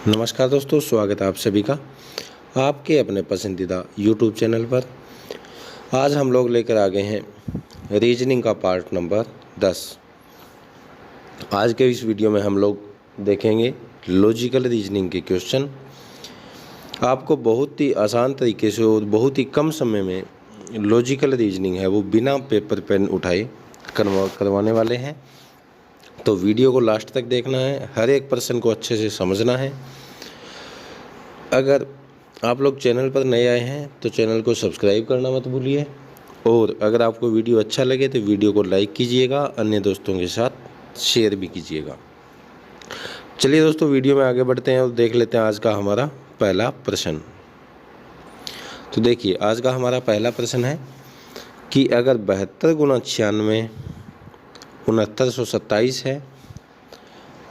नमस्कार दोस्तों, स्वागत है आप सभी का आपके अपने पसंदीदा YouTube चैनल पर। आज हम लोग लेकर आ गए हैं रीजनिंग का पार्ट नंबर 10। आज के इस वीडियो में हम लोग देखेंगे लॉजिकल रीजनिंग के क्वेश्चन। आपको बहुत ही आसान तरीके से और बहुत ही कम समय में लॉजिकल रीजनिंग है वो बिना पेपर पेन उठाए करवाने वाले हैं। तो वीडियो को लास्ट तक देखना है, हर एक प्रश्न को अच्छे से समझना है। अगर आप लोग चैनल पर नए आए हैं तो चैनल को सब्सक्राइब करना मत भूलिए, और अगर आपको वीडियो अच्छा लगे तो वीडियो को लाइक कीजिएगा, अन्य दोस्तों के साथ शेयर भी कीजिएगा। चलिए दोस्तों, वीडियो में आगे बढ़ते हैं और देख लेते हैं आज का हमारा पहला प्रश्न। तो देखिए, आज का हमारा पहला प्रश्न है कि अगर 72 गुना 96 6927 है,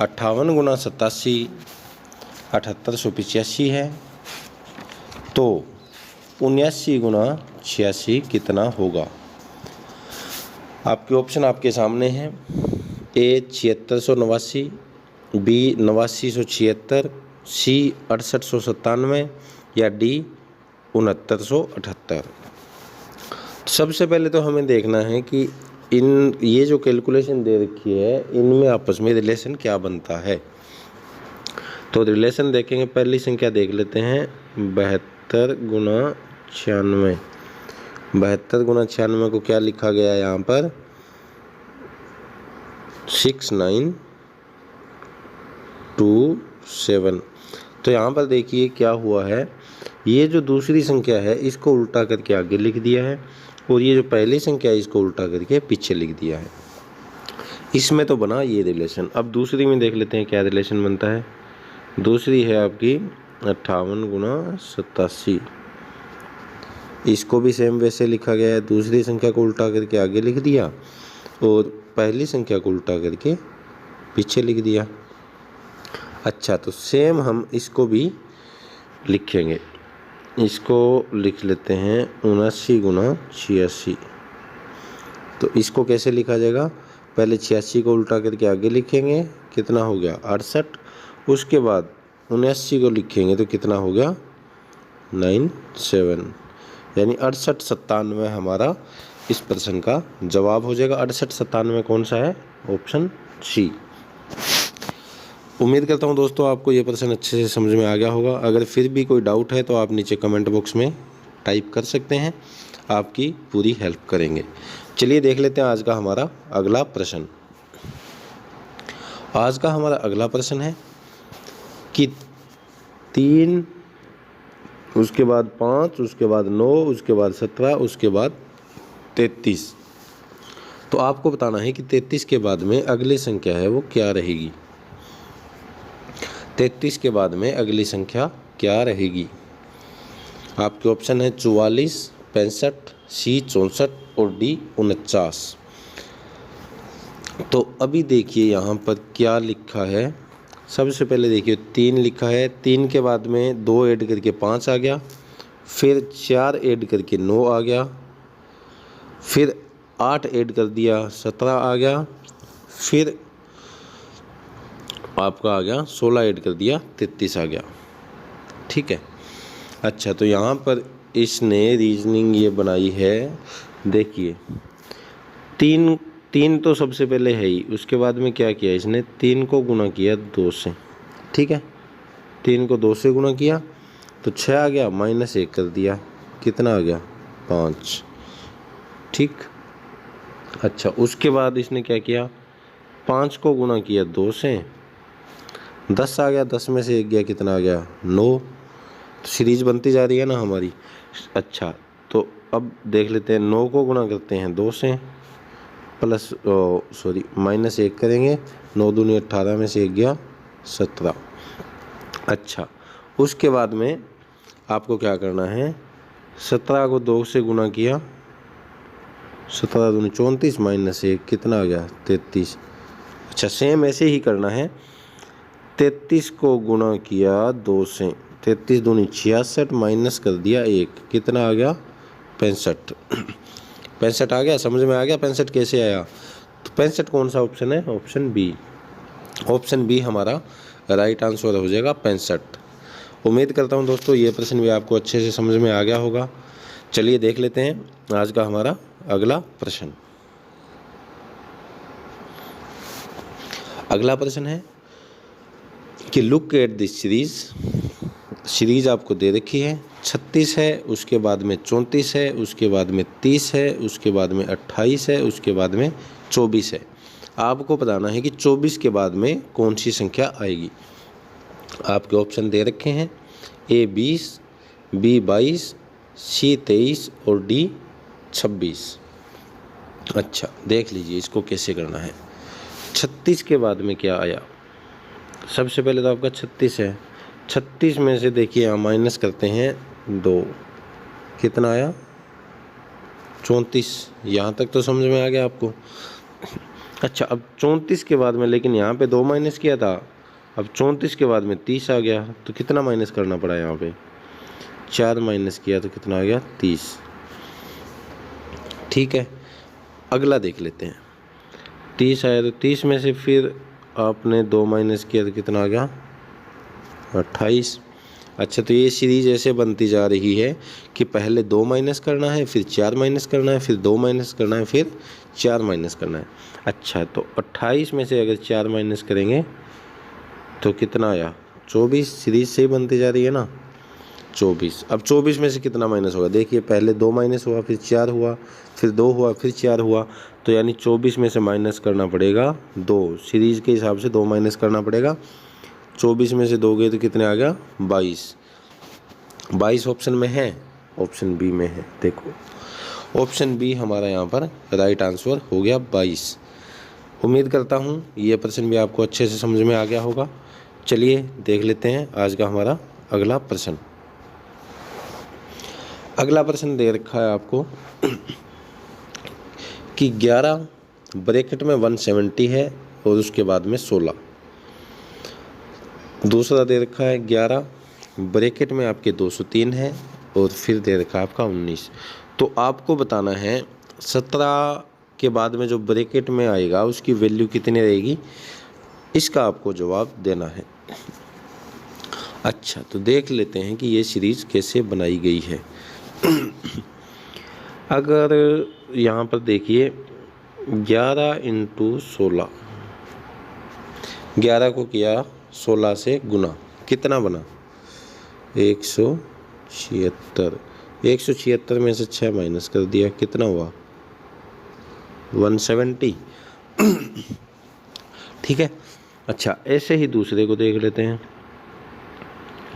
58 गुना 87 7885 है, तो 79 गुना 86 कितना होगा। आपके ऑप्शन आपके सामने हैं। ए 7689, बी 8976, सी 6897 या डी 6978। सबसे पहले तो हमें देखना है कि ये जो कैलकुलेशन दे रखी है इनमें आपस में रिलेशन क्या बनता है। तो रिलेशन देखेंगे, पहली संख्या देख लेते हैं 72 गुना 96। 72 गुना 96 को क्या लिखा गया है यहाँ पर 6927। तो यहाँ पर देखिए क्या हुआ है, ये जो दूसरी संख्या है इसको उल्टा करके आगे लिख दिया है, और ये जो पहली संख्या है इसको उल्टा करके पीछे लिख दिया है। इसमें तो बना ये रिलेशन। अब दूसरी में देख लेते हैं क्या रिलेशन बनता है। दूसरी है आपकी 58 गुना 87। इसको भी सेम वैसे लिखा गया है, दूसरी संख्या को उल्टा करके आगे लिख दिया और पहली संख्या को उल्टा करके पीछे लिख दिया। अच्छा, तो सेम हम इसको भी लिखेंगे। इसको लिख लेते हैं 79 गुना 86। तो इसको कैसे लिखा जाएगा, पहले 86 को उल्टा करके आगे लिखेंगे, कितना हो गया 68। उसके बाद 79 को लिखेंगे तो कितना हो गया 97, यानी 6897 हमारा इस प्रश्न का जवाब हो जाएगा। 6897 कौन सा है, ऑप्शन सी। उम्मीद करता हूँ दोस्तों आपको ये प्रश्न अच्छे से समझ में आ गया होगा। अगर फिर भी कोई डाउट है तो आप नीचे कमेंट बॉक्स में टाइप कर सकते हैं, आपकी पूरी हेल्प करेंगे। चलिए देख लेते हैं आज का हमारा अगला प्रश्न। आज का हमारा अगला प्रश्न है कि 3, उसके बाद 5, उसके बाद 9, उसके बाद 17, उसके बाद 33। तो आपको बताना है कि 33 के बाद में अगली संख्या है वो क्या रहेगी। 33 के बाद में अगली संख्या क्या रहेगी। आपके ऑप्शन है 44, 65, सी 64 और डी 49। तो अभी देखिए यहाँ पर क्या लिखा है। सबसे पहले देखिए 3 लिखा है, 3 के बाद में 2 ऐड करके 5 आ गया, फिर 4 ऐड करके 9 आ गया, फिर 8 ऐड कर दिया 17 आ गया, फिर आपका आ गया 16 ऐड कर दिया 33 आ गया। ठीक है। अच्छा, तो यहाँ पर इसने रीजनिंग ये बनाई है। देखिए 3 तो सबसे पहले है ही, उसके बाद में क्या किया इसने 3 को गुना किया 2 से। ठीक है, 3 को 2 से गुना किया तो 6 आ गया, -1 कर दिया, कितना आ गया 5। ठीक। अच्छा, उसके बाद इसने क्या किया 5 को गुना किया 2 से, 10 आ गया, 10 में से 1 गया, कितना आ गया 9। तो सीरीज बनती जा रही है ना हमारी। अच्छा, तो अब देख लेते हैं 9 को गुना करते हैं 2 से, प्लस -1 करेंगे, 9 दूनी 18 में से 1 गया 17। अच्छा, उसके बाद में आपको क्या करना है, 17 को 2 से गुना किया, 17 दूनी 34 -1 कितना आ गया 33। अच्छा, सेम ऐसे ही करना है। 33 को गुना किया 2 से, 33 दूनी 66 माइनस कर दिया 1, कितना आ गया 65। 65 आ गया, समझ में आ गया 65 कैसे आया। तो 65 कौन सा ऑप्शन है, ऑप्शन बी। ऑप्शन बी हमारा राइट आंसर हो जाएगा 65। उम्मीद करता हूँ दोस्तों ये प्रश्न भी आपको अच्छे से समझ में आ गया होगा। चलिए देख लेते हैं आज का हमारा अगला प्रश्न। अगला प्रश्न है कि लुक एट दिस सीरीज आपको दे रखी है। 36 है, उसके बाद में 34 है, उसके बाद में 30 है, उसके बाद में 28 है, उसके बाद में 24 है। आपको बताना है कि 24 के बाद में कौन सी संख्या आएगी। आपके ऑप्शन दे रखे हैं A 20, B 22, C 23 और D 26। अच्छा देख लीजिए इसको कैसे करना है। 36 के बाद में क्या आया, सबसे पहले तो आपका 36 है। 36 में से देखिए यहाँ माइनस करते हैं 2, कितना आया 34। यहाँ तक तो समझ में आ गया आपको। अच्छा अब 34 के बाद में, लेकिन यहाँ पे 2 माइनस किया था, अब 34 के बाद में 30 आ गया, तो कितना माइनस करना पड़ा यहाँ पे 4 माइनस किया तो कितना आ गया 30। ठीक है, अगला देख लेते हैं। 30 आया तो 30 में से फिर आपने 2 माइनस किया तो कितना आ गया 28। अच्छा तो ये सीरीज ऐसे बनती जा रही है कि पहले 2 माइनस करना है, फिर 4 माइनस करना है, फिर 2 माइनस करना है, फिर 4 माइनस करना है। अच्छा तो 28 में से अगर 4 माइनस करेंगे तो कितना आया 24। सीरीज से ही बनती जा रही है ना 24। अब 24 में से कितना माइनस होगा, देखिए पहले 2 माइनस हुआ, फिर 4 हुआ, फिर 2 हुआ, फिर 4 हुआ, तो यानी 24 में से माइनस करना पड़ेगा 2। सीरीज के हिसाब से 2 माइनस करना पड़ेगा। 24 में से 2 गए तो कितने आ गया 22। 22 ऑप्शन में है, ऑप्शन बी में है। देखो ऑप्शन बी हमारा यहाँ पर राइट आंसर हो गया 22। उम्मीद करता हूँ ये प्रश्न भी आपको अच्छे से समझ में आ गया होगा। चलिए देख लेते हैं आज का हमारा अगला प्रश्न। अगला प्रश्न दे रखा है आपको कि 11 ब्रैकेट में 170 है और उसके बाद में 16। दूसरा दे रखा है 11 ब्रैकेट में आपके 203 है और फिर दे रखा है आपका 19। तो आपको बताना है 17 के बाद में जो ब्रैकेट में आएगा उसकी वैल्यू कितनी रहेगी, इसका आपको जवाब देना है। अच्छा तो देख लेते हैं कि ये सीरीज कैसे बनाई गई है। अगर यहाँ पर देखिए 11 × 16, 11 को किया 16 से गुना, कितना बना 176। 176 में से 6 माइनस कर दिया, कितना हुआ 170। ठीक है। अच्छा ऐसे ही दूसरे को देख लेते हैं।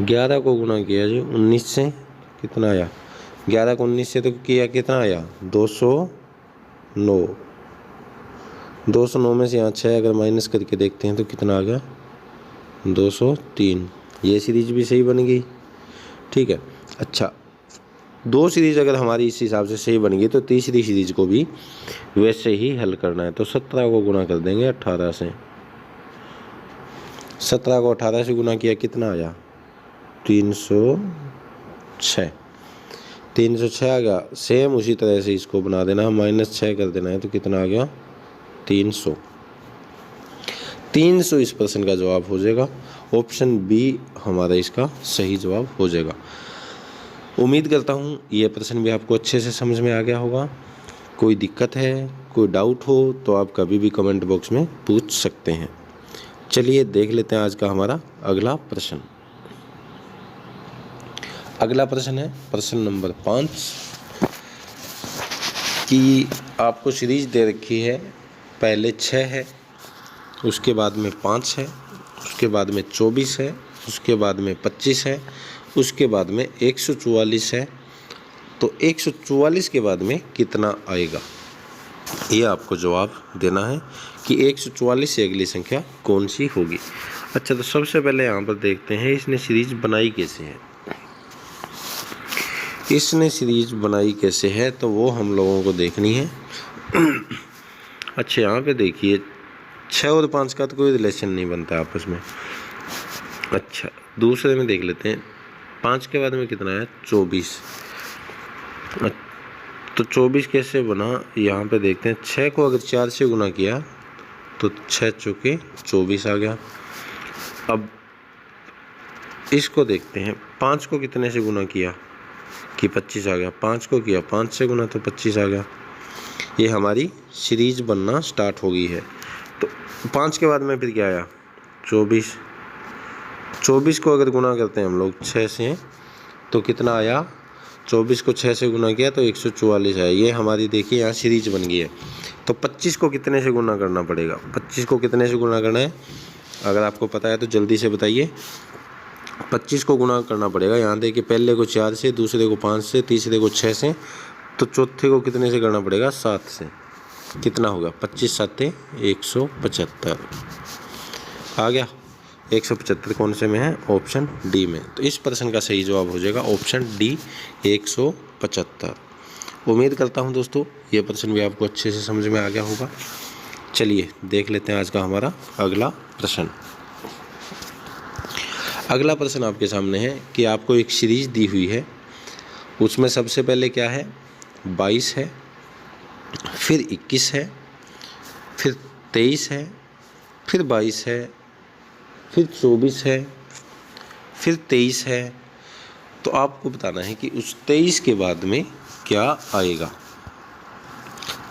11 को गुना किया जी 19 से, कितना आया 11 को 19 से तो किया कितना आया 209। 209 में से यहाँ 6 अगर माइनस करके देखते हैं तो कितना आ गया 203। ये सीरीज भी सही बन गई। ठीक है। अच्छा 2 सीरीज अगर हमारी इस हिसाब से सही बन गई तो तीसरी सीरीज को भी वैसे ही हल करना है। तो 17 को गुना कर देंगे 18 से। 17 को 18 से गुना किया कितना आया 306। 306 आ गया। सेम उसी तरह से इसको बना देना, -6 कर देना है तो कितना आ गया 300। 300 इस प्रश्न का जवाब हो जाएगा। ऑप्शन बी हमारा इसका सही जवाब हो जाएगा। उम्मीद करता हूँ ये प्रश्न भी आपको अच्छे से समझ में आ गया होगा। कोई दिक्कत है, कोई डाउट हो तो आप कभी भी कमेंट बॉक्स में पूछ सकते हैं। चलिए देख लेते हैं आज का हमारा अगला प्रश्न। अगला प्रश्न है प्रश्न नंबर 5 कि आपको सीरीज दे रखी है। पहले 6 है, उसके बाद में 5 है, उसके बाद में 24 है, उसके बाद में 25 है, उसके बाद में 144 है। तो 144 के बाद में कितना आएगा, ये आपको जवाब देना है कि 144 से अगली संख्या कौन सी होगी। अच्छा तो सबसे पहले यहाँ पर देखते हैं इसने सीरीज बनाई कैसे है। इसने सीरीज बनाई कैसे है तो वो हम लोगों को देखनी है। अच्छा यहाँ पे देखिए 6 और 5 का तो कोई रिलेशन नहीं बनता आपस में। अच्छा दूसरे में देख लेते हैं 5 के बाद में कितना है 24। तो 24 कैसे बना, यहाँ पे देखते हैं 6 को अगर 4 से गुना किया तो 6 चौके 24 आ गया। अब इसको देखते हैं, 5 को कितने से गुना किया कि 25 आ गया, 5 को किया 5 से गुना तो 25 आ गया। ये हमारी सीरीज बनना स्टार्ट हो गई है। तो 5 के बाद में फिर क्या आया 24, 24 को अगर गुना करते हैं हम लोग 6 से तो कितना आया, 24 को 6 से गुना किया तो 144 आया। ये हमारी देखिए यहाँ सीरीज बन गई है। तो 25 को कितने से गुना करना पड़ेगा, 25 को कितने से गुना करना है, अगर आपको पता है तो जल्दी से बताइए। 25 को गुना करना पड़ेगा, यहाँ देखिए पहले को 4 से, दूसरे को 5 से, तीसरे को 6 से, तो चौथे को कितने से करना पड़ेगा 7 से। कितना होगा 25 7 175 आ गया। 175 कौन से में है, ऑप्शन डी में। तो इस प्रश्न का सही जवाब हो जाएगा ऑप्शन डी 175। उम्मीद करता हूं दोस्तों ये प्रश्न भी आपको अच्छे से समझ में आ गया होगा। चलिए देख लेते हैं आज का हमारा अगला प्रश्न। अगला प्रश्न आपके सामने है कि आपको एक सीरीज दी हुई है, उसमें सबसे पहले क्या है 22 है, फिर 21 है, फिर 23 है, फिर 22 है, फिर 24 है, फिर 23 है। तो आपको बताना है कि उस 23 के बाद में क्या आएगा।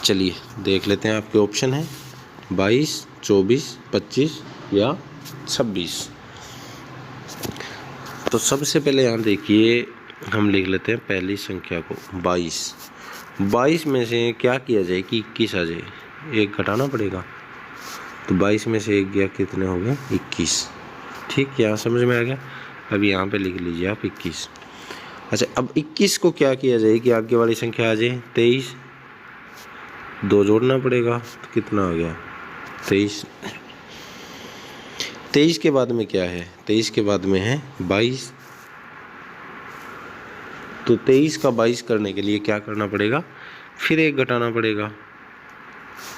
चलिए देख लेते हैं, आपके ऑप्शन है 22, 24, 25 या 26। तो सबसे पहले यहाँ देखिए हम लिख लेते हैं पहली संख्या को 22। 22 में से क्या किया जाए कि 21 आ जाए, एक घटाना पड़ेगा। तो 22 में से एक गया, कितने हो गए 21। ठीक, यहाँ समझ में आ गया। अब यहाँ पे लिख लीजिए आप 21। अच्छा, अब 21 को क्या किया जाए कि आगे वाली संख्या आ जाए 23, 2 जोड़ना पड़ेगा तो कितना आ गया 23। 23 के बाद में क्या है, 23 के बाद में है 22। तो 23 का 22 करने के लिए क्या करना पड़ेगा, फिर एक घटाना पड़ेगा।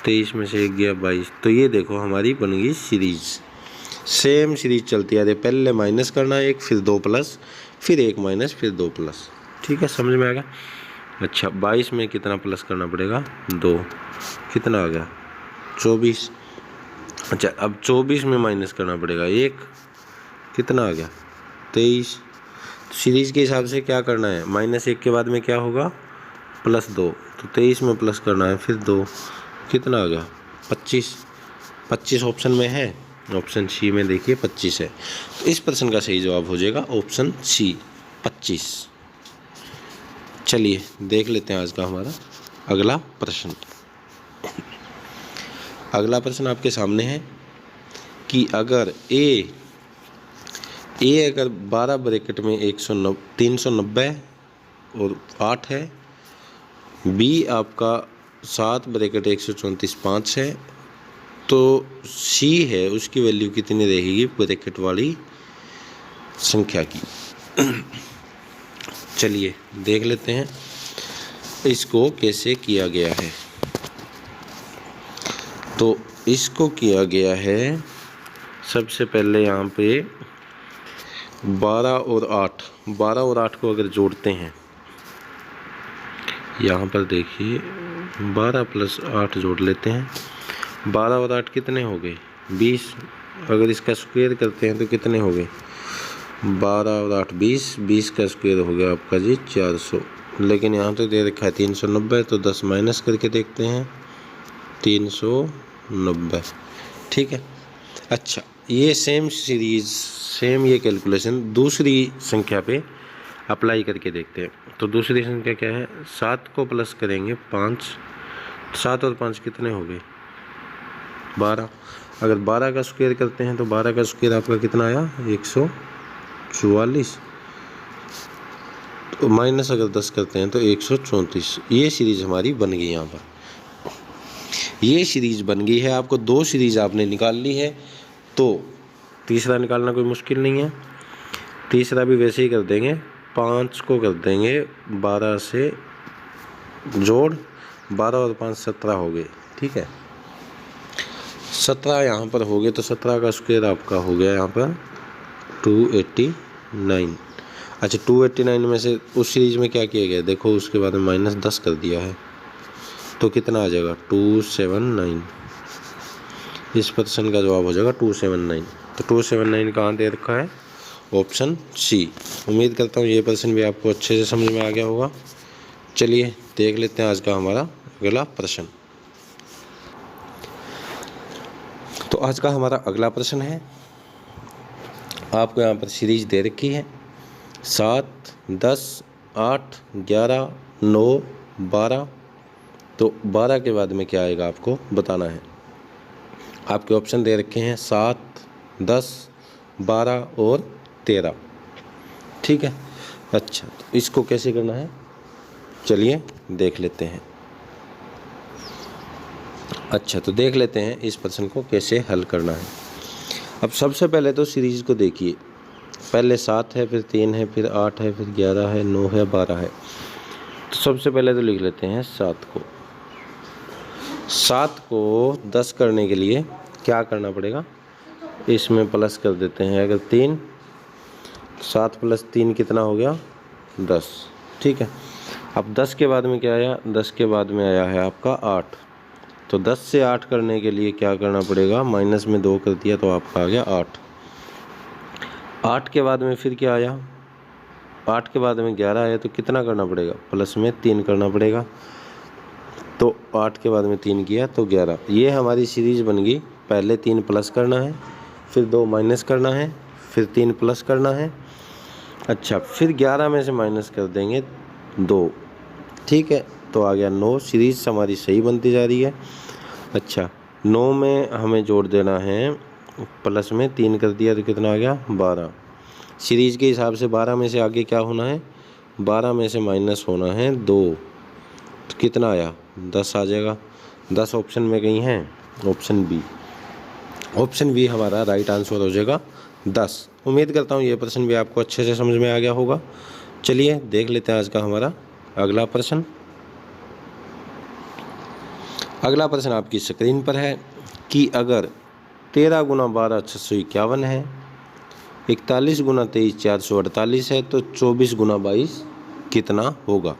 23 में से एक गया 22। तो ये देखो हमारी बन गई सीरीज, सेम सीरीज चलती आ रही है। पहले माइनस करना एक, फिर 2 प्लस, फिर 1 माइनस, फिर 2 प्लस। ठीक है, समझ में आ गया। अच्छा, 22 में कितना प्लस करना पड़ेगा 2, कितना आ गया 24। अच्छा, अब 24 में माइनस करना पड़ेगा 1, कितना आ गया 23। सीरीज के हिसाब से क्या करना है, -1 के बाद में क्या होगा +2, तो 23 में प्लस करना है फिर 2, कितना आ गया 25। 25 ऑप्शन में है, ऑप्शन सी में देखिए 25 है। तो इस प्रश्न का सही जवाब हो जाएगा ऑप्शन सी 25। चलिए देख लेते हैं आज का हमारा अगला प्रश्न। अगला प्रश्न आपके सामने है कि अगर ए अगर 12 ब्रैकेट में 390 और 8 है, बी आपका 7 ब्रैकेट 134 5 है, तो सी है उसकी वैल्यू कितनी रहेगी ब्रैकेट वाली संख्या की। चलिए देख लेते हैं इसको कैसे किया गया है। तो इसको किया गया है, सबसे पहले यहाँ पे 12 और 8 को अगर जोड़ते हैं, यहाँ पर देखिए 12 + 8 जोड़ लेते हैं। 12 और 8 कितने हो गए 20। अगर इसका स्क्वायर करते हैं तो कितने हो गए 12 और 8 20, 20 का स्क्वायर हो गया आपका जी 400। लेकिन यहाँ तो दे रखा है 390, तो 10 माइनस करके देखते हैं 390। ठीक है। अच्छा, ये सेम सीरीज, सेम ये कैलकुलेशन दूसरी संख्या पे अप्लाई करके देखते हैं। तो दूसरी संख्या क्या है, 7 को प्लस करेंगे 5, 7 और 5 कितने हो गए 12। अगर 12 का स्क्वायर करते हैं तो 12 का स्क्वायर आपका कितना आया 144, तो माइनस अगर 10 करते हैं तो 134। ये सीरीज हमारी बन गई। यहाँ पर ये सीरीज बन गई है। आपको 2 सीरीज आपने निकाल ली है, तो तीसरा निकालना कोई मुश्किल नहीं है। तीसरा भी वैसे ही कर देंगे, 5 को कर देंगे 12 से जोड़, 12 और 5 17 हो गए। ठीक है, 17 यहाँ पर हो गए, तो 17 का स्क्वायर आपका हो गया यहाँ पर 289। अच्छा, 289 में से उस सीरीज में क्या किया गया देखो, उसके बाद में -10 कर दिया है, तो कितना आ जाएगा 279। इस प्रश्न का जवाब हो जाएगा 279। तो 279 कहाँ दे रखा है, ऑप्शन सी। उम्मीद करता हूँ ये प्रश्न भी आपको अच्छे से समझ में आ गया होगा। चलिए देख लेते हैं आज का हमारा अगला प्रश्न। तो आज का हमारा अगला प्रश्न है, आपको यहाँ पर सीरीज दे रखी है 7, 10, 8, 11, 9, 12। तो 12 के बाद में क्या आएगा आपको बताना है। आपके ऑप्शन दे रखे हैं 7, 10, 12 और 13। ठीक है। अच्छा, तो इसको कैसे करना है चलिए देख लेते हैं। अच्छा, तो देख लेते हैं इस प्रश्न को कैसे हल करना है। अब सबसे पहले तो सीरीज को देखिए, पहले 7 है, फिर 3 है, फिर 8 है, फिर 11 है, 9 है, 12 है। तो सबसे पहले तो लिख लेते हैं 7 को। 7 को 10 करने के लिए क्या करना पड़ेगा, इसमें प्लस कर देते हैं। अगर 3, 7 + 3 कितना हो गया 10। ठीक है। अब 10 के बाद में क्या आया, 10 के बाद में आया है आपका 8। तो 10 से 8 करने के लिए क्या करना पड़ेगा, माइनस में 2 कर दिया तो आपका आ गया 8। 8 के बाद में फिर क्या आया, 8 के बाद में 11 आया तो कितना करना पड़ेगा, प्लस में 3 करना पड़ेगा। तो 8 के बाद में 3 किया तो 11। ये हमारी सीरीज बन गई। पहले 3 प्लस करना है, फिर 2 माइनस करना है, फिर 3 प्लस करना है। अच्छा, फिर 11 में से माइनस कर देंगे 2। ठीक है, तो आ गया 9। सीरीज हमारी सही बनती जा रही है। अच्छा, 9 में हमें जोड़ देना है, प्लस में 3 कर दिया तो कितना आ गया 12। सीरीज के हिसाब से 12 में से आगे क्या होना है, 12 में से माइनस होना है 2। तो कितना आया 10 आ जाएगा। 10 ऑप्शन में कहीं है, ऑप्शन बी। ऑप्शन बी हमारा राइट आंसर हो जाएगा 10। उम्मीद करता हूँ ये प्रश्न भी आपको अच्छे से समझ में आ गया होगा। चलिए देख लेते हैं आज का हमारा अगला प्रश्न। अगला प्रश्न आपकी स्क्रीन पर है कि अगर 13 × 12 651 है, 41 × 23 448 है, तो 24 × 22 कितना होगा।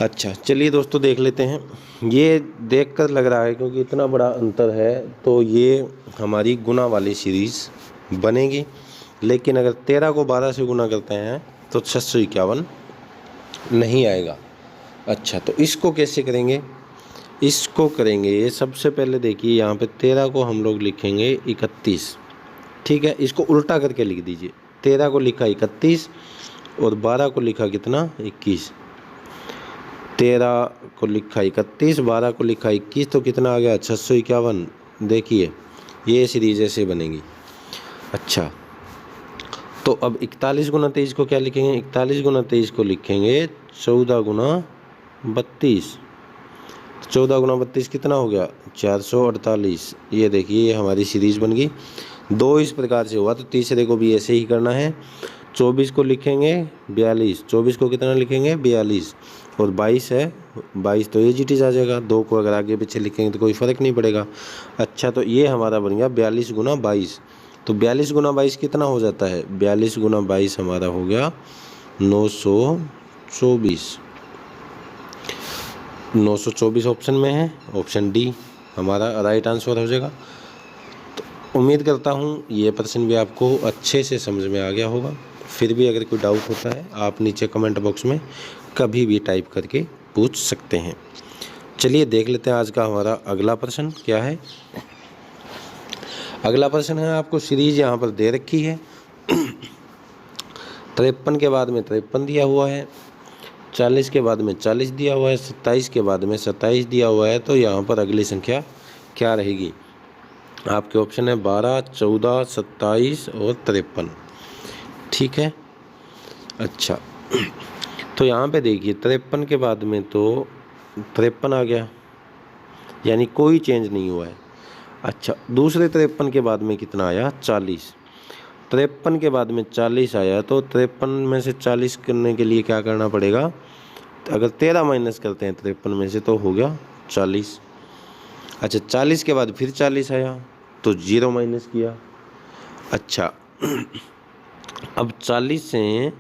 अच्छा, चलिए दोस्तों देख लेते हैं। ये देखकर लग रहा है क्योंकि इतना बड़ा अंतर है तो ये हमारी गुना वाली सीरीज़ बनेगी। लेकिन अगर 13 को 12 से गुना करते हैं तो 651 नहीं आएगा। अच्छा, तो इसको कैसे करेंगे, इसको करेंगे सबसे पहले देखिए यहाँ पे 13 को हम लोग लिखेंगे 31। ठीक है, इसको उल्टा करके लिख दीजिए। 13 को लिखा 31 और 12 को लिखा कितना 21। 13 को लिखा 31, 12 को लिखा 21, तो कितना आ गया 651। देखिए ये सीरीज ऐसे बनेगी। अच्छा, तो अब 41 × 23 को क्या लिखेंगे, 41 × 23 को लिखेंगे 14 × 32। 14 × 32 कितना हो गया 448। ये देखिए ये हमारी सीरीज बन गई। 2 इस प्रकार से हुआ, तो तीसरे को भी ऐसे ही करना है। 24 को लिखेंगे 42, 24 को कितना लिखेंगे 42, और 22 है 22 तो ये जीटीज आ जाएगा। 2 को अगर आगे पीछे लिखेंगे तो कोई फ़र्क नहीं पड़ेगा। अच्छा, तो ये हमारा बन गया 42 × 22। तो 42 × 22 कितना हो जाता है, 42 × 22 हमारा हो गया 924। 924 ऑप्शन में है, ऑप्शन डी हमारा राइट आंसर हो जाएगा। तो उम्मीद करता हूँ ये प्रश्न भी आपको अच्छे से समझ में आ गया होगा। फिर भी अगर कोई डाउट होता है आप नीचे कमेंट बॉक्स में कभी भी टाइप करके पूछ सकते हैं। चलिए देख लेते हैं आज का हमारा अगला प्रश्न क्या है। अगला प्रश्न है, आपको सीरीज यहाँ पर दे रखी है। 53 के बाद में 53 दिया हुआ है, 40 के बाद में 40 दिया हुआ है, 27 के बाद में 27 दिया हुआ है। तो यहाँ पर अगली संख्या क्या रहेगी, आपके ऑप्शन है 12, 14, 27 और 53। ठीक है। अच्छा, तो यहाँ पे देखिए 53 के बाद में तो 53 आ गया, यानी कोई चेंज नहीं हुआ है। अच्छा, दूसरे 53 के बाद में कितना आया 40। 53 के बाद में 40 आया, तो 53 में से 40 करने के लिए क्या करना पड़ेगा, अगर 13 माइनस करते हैं 53 में से तो हो गया 40। अच्छा, 40 के बाद फिर 40 आया तो 0 माइनस किया। अच्छा, अब 40 से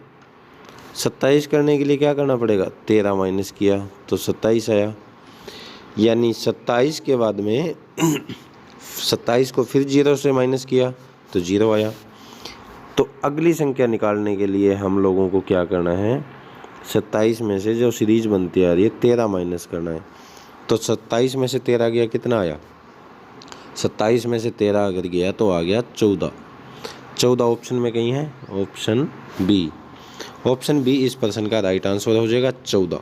27 करने के लिए क्या करना पड़ेगा, 13 माइनस किया तो 27 आया। यानी 27 के बाद में 27 को फिर 0 से माइनस किया तो 0 आया। तो अगली संख्या निकालने के लिए हम लोगों को क्या करना है, 27 में से जो सीरीज बनती आ रही है 13 माइनस करना है। तो 27 में से 13 गया, कितना आया, 27 में से 13 अगर गया तो आ गया 14। 14 ऑप्शन में कहीं है, ऑप्शन बी। ऑप्शन बी इस प्रश्न का राइट आंसर हो जाएगा 14।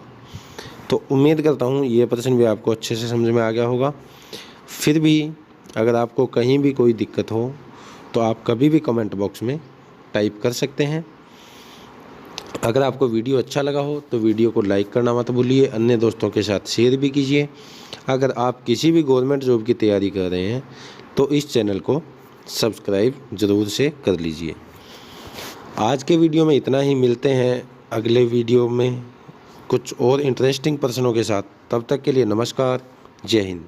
तो उम्मीद करता हूँ ये प्रश्न भी आपको अच्छे से समझ में आ गया होगा। फिर भी अगर आपको कहीं भी कोई दिक्कत हो तो आप कभी भी कमेंट बॉक्स में टाइप कर सकते हैं। अगर आपको वीडियो अच्छा लगा हो तो वीडियो को लाइक करना मत भूलिए, अन्य दोस्तों के साथ शेयर भी कीजिए। अगर आप किसी भी गवर्नमेंट जॉब की तैयारी कर रहे हैं तो इस चैनल को सब्सक्राइब ज़रूर से कर लीजिए। आज के वीडियो में इतना ही, मिलते हैं अगले वीडियो में कुछ और इंटरेस्टिंग प्रश्नों के साथ। तब तक के लिए नमस्कार, जय हिंद।